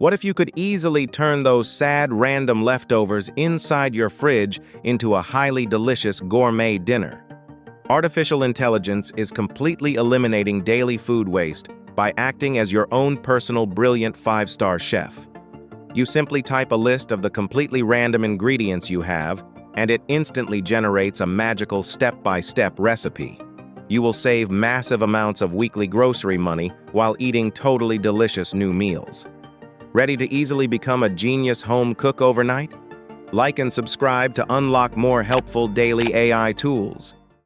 What if you could easily turn those sad random leftovers inside your fridge into a highly delicious gourmet dinner? Artificial intelligence is completely eliminating daily food waste by acting as your own personal brilliant 5-star chef. You simply type a list of the completely random ingredients you have, and it instantly generates a magical step-by-step recipe. You will save massive amounts of weekly grocery money while eating totally delicious new meals. Ready to easily become a genius home cook overnight? Like and subscribe to unlock more helpful daily AI tools.